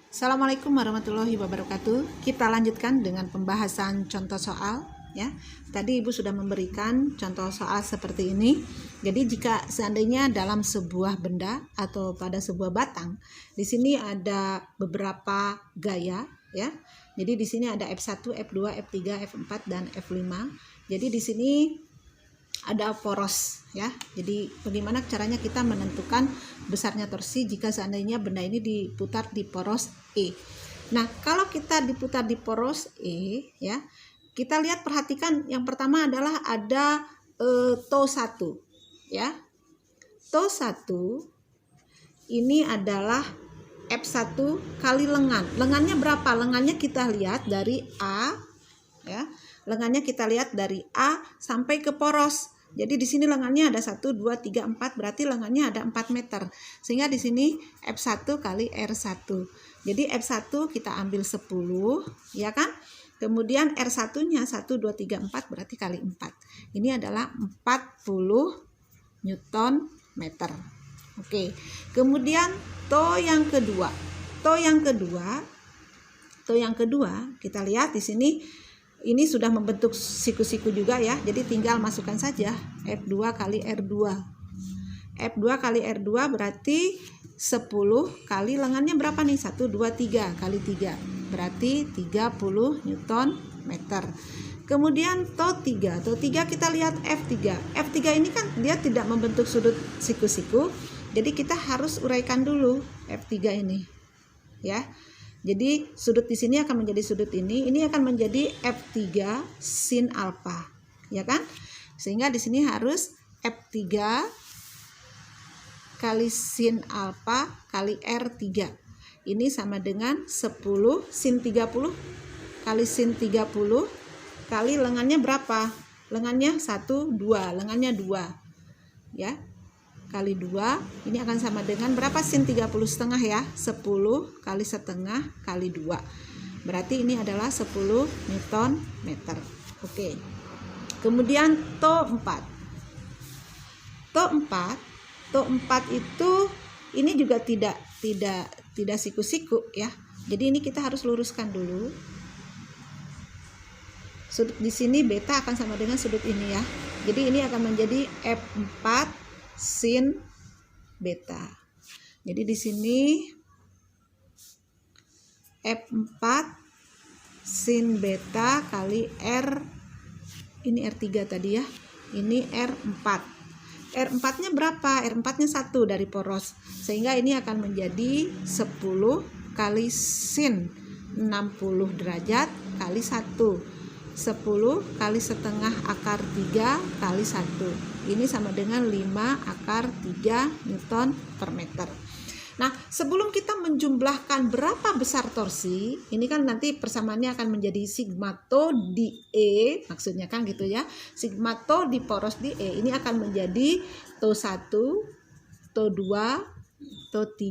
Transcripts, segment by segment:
Assalamualaikum warahmatullahi wabarakatuh. Kita lanjutkan dengan pembahasan contoh soal ya. Tadi Ibu sudah memberikan contoh soal seperti ini. Jadi jika seandainya dalam sebuah benda atau pada sebuah batang, di sini ada beberapa gaya ya. Jadi di sini ada F1, F2, F3, F4 dan F5. Jadi di sini ada poros ya. Jadi bagaimana caranya kita menentukan besarnya torsi jika seandainya benda ini diputar di poros E. Nah, kalau kita diputar di poros E ya, kita lihat perhatikan yang pertama adalah ada TO1 ya. TO1 ini adalah F1 kali lengan. Lengannya berapa? Lengannya kita lihat dari A ya. Lengannya kita lihat dari A sampai ke poros. Jadi di sini lengannya ada 1, 2, 3, 4, berarti lengannya ada 4 meter. Sehingga di sini F1 kali R1. Jadi F1 kita ambil 10, ya kan? Kemudian R1-nya 1, 2, 3, 4 berarti kali 4. Ini adalah 40 Newton meter. Oke. Kemudian TO yang kedua. TO yang kedua kita lihat di sini. Ini sudah membentuk siku-siku juga ya. Jadi tinggal masukkan saja F2 kali R2. F2 kali R2 berarti 10 kali lengannya berapa nih? 1, 2, 3 kali 3. Berarti 30 Newton meter. Kemudian TO3. TO3 kita lihat F3. F3 ini kan dia tidak membentuk sudut siku-siku. Jadi kita harus uraikan dulu F3 ini. Ya. Jadi sudut di sini akan menjadi sudut ini akan menjadi F3 sin alfa, ya kan? Sehingga di sini harus F3 kali sin alfa kali R3. Ini sama dengan 10 sin 30 kali sin 30 kali lengannya berapa? Lengannya 1, 2, lengannya 2. Ya. Kali 2, ini akan sama dengan berapa sin 30 setengah ya? 10 kali setengah kali 2. Berarti ini adalah 10 Newton meter. Oke. Kemudian TO4. TO4 itu ini juga tidak siku-siku ya. Jadi ini kita harus luruskan dulu. Sudut di sini beta akan sama dengan sudut ini ya. Jadi ini akan menjadi F4 sin beta. Jadi di sini F4 sin beta kali R, ini R3 tadi ya. Ini R4. R4-nya berapa? R4-nya 1 dari poros. Sehingga ini akan menjadi 10 kali sin 60 derajat kali 1. 10 kali setengah akar 3 kali 1. Ini sama dengan 5 akar 3 Newton per meter. Nah, sebelum kita menjumlahkan berapa besar torsi, ini kan nanti persamaannya akan menjadi sigma TO di E, maksudnya kan gitu ya. Sigma TO di poros di E, ini akan menjadi TO1, TO2, TO3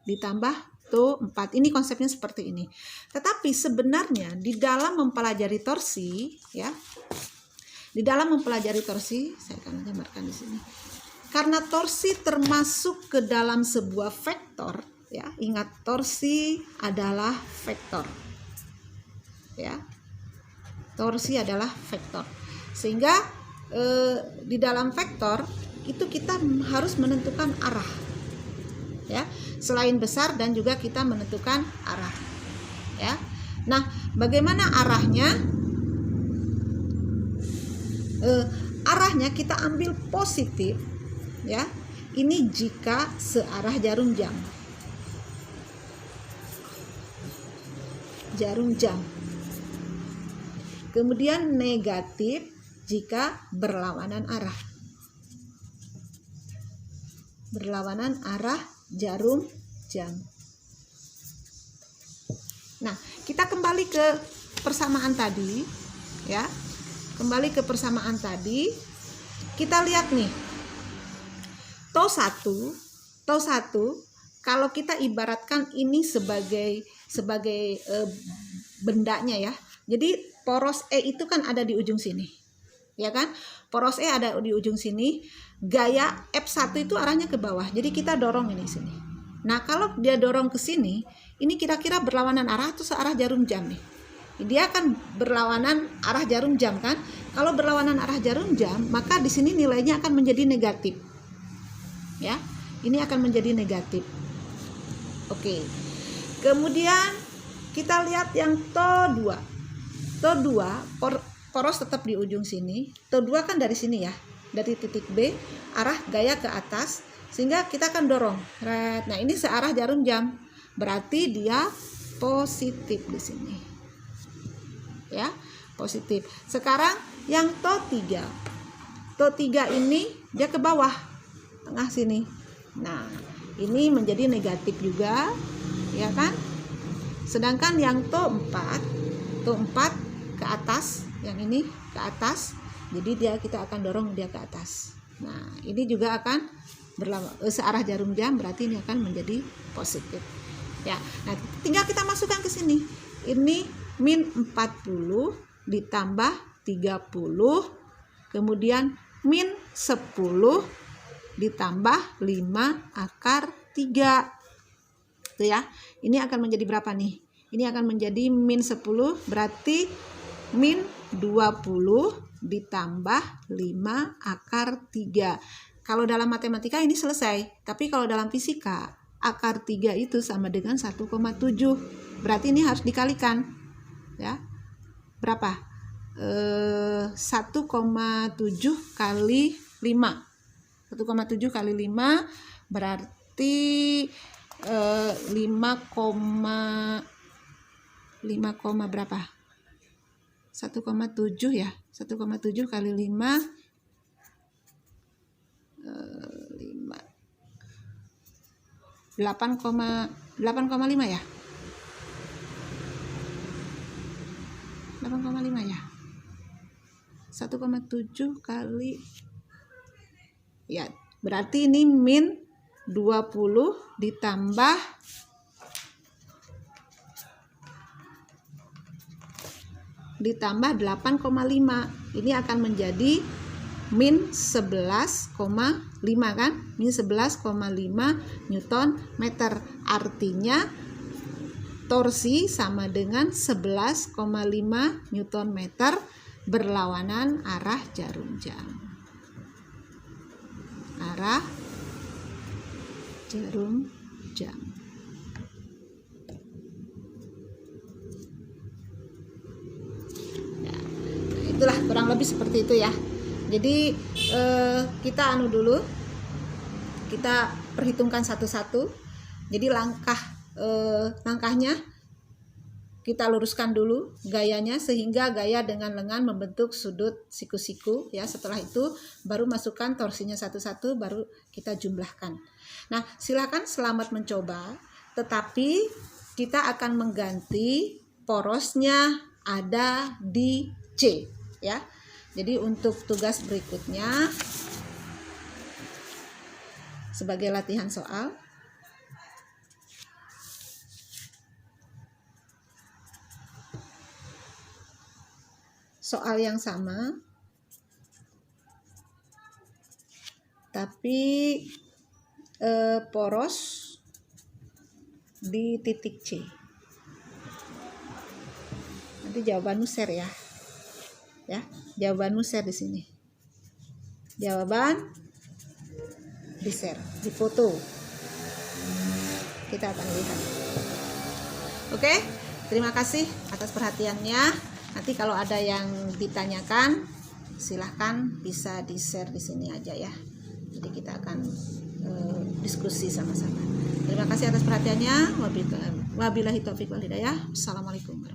ditambah TO4. Ini konsepnya seperti ini. Tetapi sebenarnya di dalam mempelajari torsi ya, saya akan gambarkan di sini. Karena torsi termasuk ke dalam sebuah vektor ya. Ingat, torsi adalah vektor. Ya. Torsi adalah vektor. Sehingga di dalam vektor itu kita harus menentukan arah. Ya. Selain besar dan juga kita menentukan arah ya. Nah, bagaimana arahnya? Arahnya kita ambil positif ya. Ini jika searah jarum jam. Kemudian negatif jika berlawanan arah jarum jam. Nah, kita kembali ke persamaan tadi ya. Kita lihat nih. TO1 kalau kita ibaratkan ini sebagai bendanya ya. Jadi poros E itu kan ada di ujung sini. Ya kan? Poros E ada di ujung sini. Gaya F1 itu arahnya ke bawah. Jadi kita dorong ini sini. Nah, kalau dia dorong ke sini, ini kira-kira berlawanan arah atau searah jarum jam nih? Dia akan berlawanan arah jarum jam kan? Kalau berlawanan arah jarum jam, maka di sini nilainya akan menjadi negatif. Ya, ini akan menjadi negatif. Oke. Kemudian kita lihat yang TO2. TO2 poros tetap di ujung sini. TO2 kan dari sini ya, dari titik B arah gaya ke atas. Sehingga kita akan dorong. Nah, ini searah jarum jam. Berarti dia positif di sini. Ya, positif. Sekarang yang TO3. TO3 ini dia ke bawah, tengah sini. Nah, ini menjadi negatif juga, ya kan? Sedangkan yang TO4 ke atas, yang ini ke atas. Jadi kita akan dorong dia ke atas. Nah, ini juga akan searah jarum jam, berarti ini akan menjadi positif. Ya, nah tinggal kita masukkan ke sini. Ini min 40 ditambah 30, kemudian min 10 ditambah 5 akar 3. Tuh ya. Ini akan menjadi berapa nih? Ini akan menjadi min 10, berarti min 20 ditambah 5 akar 3. Kalau dalam matematika ini selesai, tapi kalau dalam fisika akar 3 itu sama dengan 1,7. Berarti ini harus dikalikan. Ya. Berapa? 1,7 kali 5. 1,7 kali 5 berarti 5, berapa? 1,7 ya. 1,7 kali 5 8,5 ya. 8,5 ya. 1,7 kali ya, berarti ini min 20 ditambah 8,5. Ini akan menjadi min 11,5 kan? Min 11,5 Newton meter. Artinya torsi sama dengan 11,5 Newton meter berlawanan arah jarum jam. Arah jarum jam. Ya, itulah kurang lebih seperti itu ya. Jadi kita dulu, kita perhitungkan satu-satu. Jadi langkahnya kita luruskan dulu gayanya sehingga gaya dengan lengan membentuk sudut siku-siku ya. Setelah itu baru masukkan torsinya satu-satu, baru kita jumlahkan. Nah, silakan selamat mencoba, tetapi kita akan mengganti porosnya ada di C ya. Jadi untuk tugas berikutnya sebagai latihan soal yang sama, tapi poros di titik C. Nanti jawabanmu share ya. Ya, jawabanmu share di sini. Jawaban di share, di foto. Kita akan lihat. Oke, terima kasih atas perhatiannya. Nanti kalau ada yang ditanyakan, silahkan bisa di share di sini aja ya. Jadi kita akan diskusi sama-sama. Terima kasih atas perhatiannya. Wabillahi taufiq wal hidayah. Assalamualaikum warahmatullahi wabarakatuh.